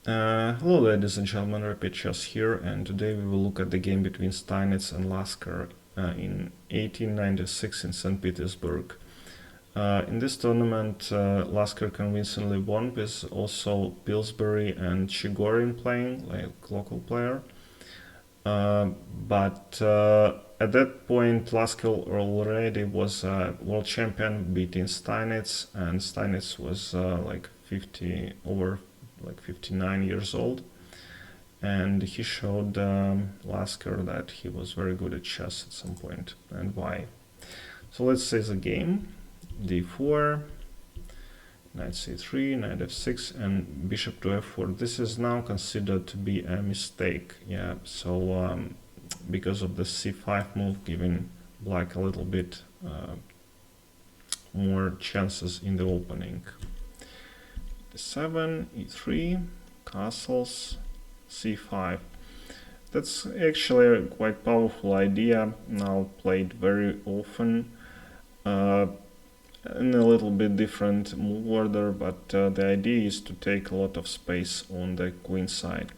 Hello ladies and gentlemen, Rapid Chess here, and today we will look at the game between Steinitz and Lasker in 1896 in St. Petersburg. In this tournament, Lasker convincingly won with also Pillsbury and Chigorin playing, like local player. But at that point, Lasker already was a world champion, beating Steinitz, and Steinitz was like 59 years old, and he showed Lasker that he was very good at chess at some point, and why. So let's say the game: d4, knight c3, knight f6, and bishop to f4. This is now considered to be a mistake, yeah, so because of the c5 move, giving black a little bit more chances in the opening. d7, e3, castles, c5. That's actually a quite powerful idea, now played very often in a little bit different move order, but the idea is to take a lot of space on the queen side.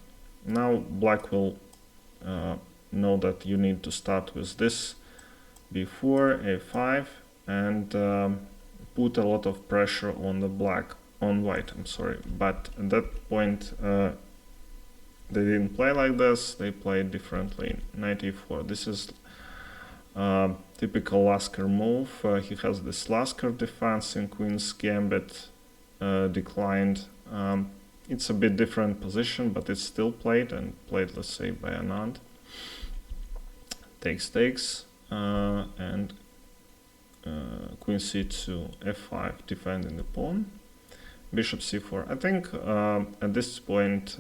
Now black will know that you need to start with this before a5 and put a lot of pressure on the white, I'm sorry, but at that point they didn't play like this, they played differently. Knight e4. This is typical Lasker move. He has this Lasker defense in Queen's Gambit, declined. It's a bit different position, but it's still played, and played, let's say, by Anand. Takes, and Queen c2, f5, defending the pawn. Bishop c4. I think at this point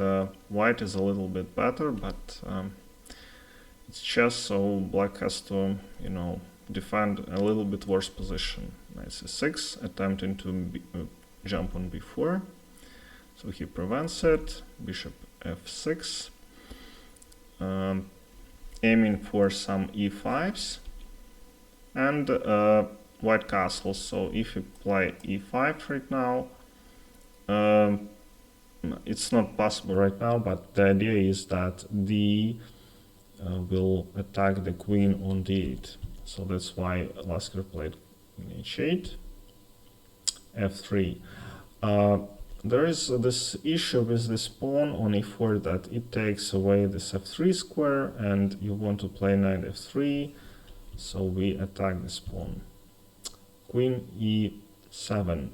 white is a little bit better, but it's chess, so black has to, defend a little bit worse position. Knight c6, attempting to jump on b4, so he prevents it. Bishop f6, aiming for some e5s, and white castles. So if you play e5 right now, it's not possible right now, but the idea is that d will attack the queen on d8. So that's why Lasker played h8, f3. There is this issue with this pawn on e4 that it takes away this f3 square, and you want to play knight f3, so we attack this pawn. Queen e7.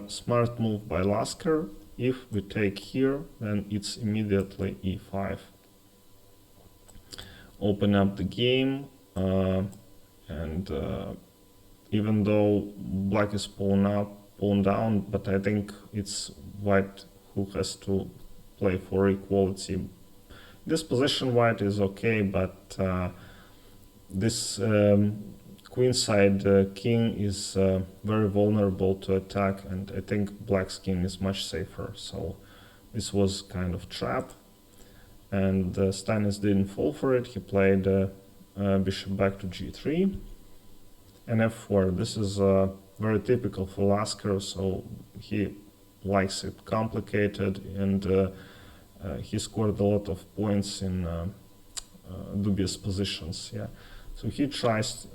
Smart move by Lasker. If we take here, then it's immediately e5. Open up the game, and even though black is pawn down, but I think it's white who has to play for equality. This position white is okay, but this queenside king is very vulnerable to attack, and I think black's king is much safer. So this was kind of trap, and Steinitz didn't fall for it. He played bishop back to g3 and f4. This is very typical for Lasker, so he likes it complicated, and he scored a lot of points in dubious positions. Yeah, so he tries.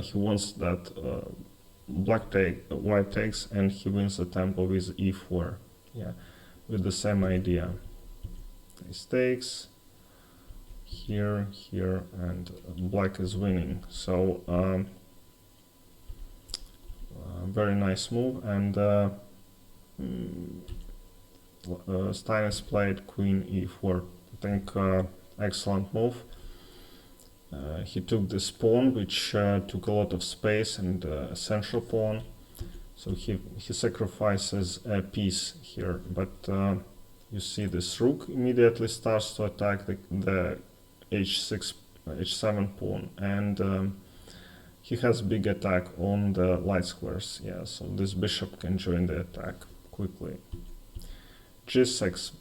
He wants that white takes, and he wins the tempo with e4. Yeah, with the same idea. He takes here, and black is winning. So very nice move, and Steinitz played queen e4. I think excellent move. He took this pawn, which took a lot of space, and a central pawn. So he sacrifices a piece here, but you see this rook immediately starts to attack the h6, h7 pawn, and he has big attack on the light squares. Yeah, so this bishop can join the attack quickly. g6,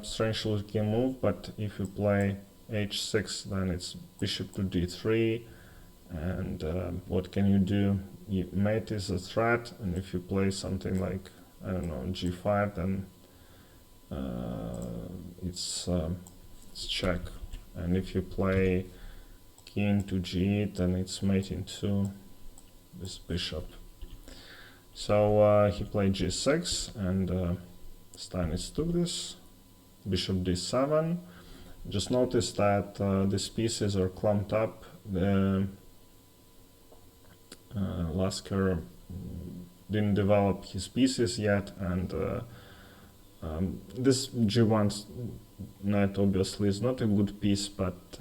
strange looking move, but if you play h6, then it's bishop to d3, and what can you do? Mate is a threat, and if you play something like I don't know, g5, then it's check. And if you play king to g8, then it's mate into this bishop. So he played g6, and Steinitz took this. Bishop d7. Just notice that these pieces are clumped up. Lasker didn't develop his pieces yet, and this g1 knight obviously is not a good piece, but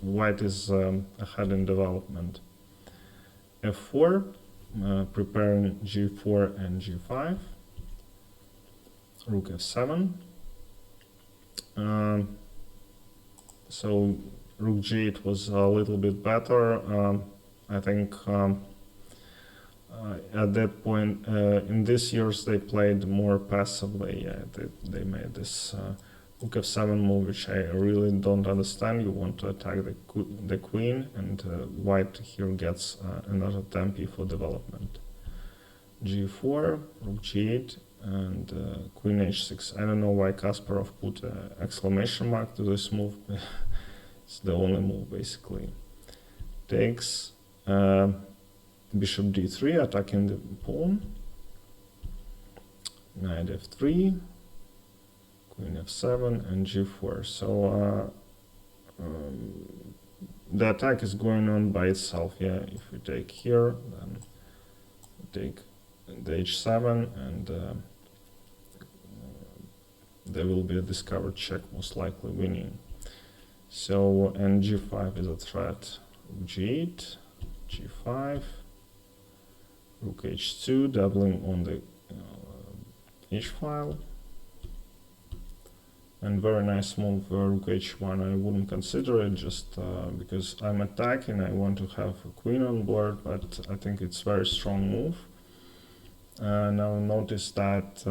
white is ahead in development. f4, preparing g4 and g5. Rook f7. So rook g8 was a little bit better. I think at that point, in these years, they played more passively. They made this rook f7 move, which I really don't understand. You want to attack the queen, and white here gets another tempi for development. g4, rook g8, and queen h6. I don't know why Kasparov put an exclamation mark to this move. It's the only move, basically. Takes bishop d3, attacking the pawn. Knight f3, queen f7, and g4. So the attack is going on by itself. Yeah, if we take here, then we take the h7, and there will be a discovered check, most likely winning. So, and g5 is a threat. g8, g5, rook h2, doubling on the h-file. And very nice move, rook h1. I wouldn't consider it just because I'm attacking. I want to have a queen on board, but I think it's a very strong move. Now notice that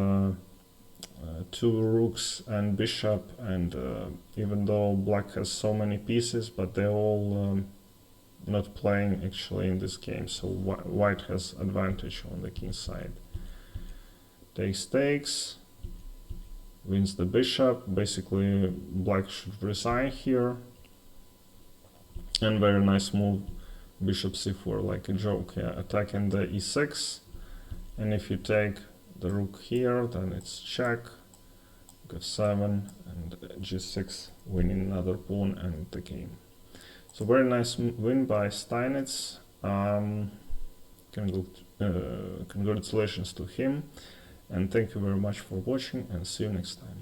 two rooks and bishop, and even though black has so many pieces, but they're all not playing actually in this game, so white has advantage on the king side. Takes, wins the bishop. Basically black should resign here, and very nice move, bishop c4, like a joke. Yeah, attacking the e6, and if you take the rook here, then it's check, rook f7, and g6, winning another pawn and the game. So very nice win by Steinitz. Congratulations to him, and thank you very much for watching, and see you next time.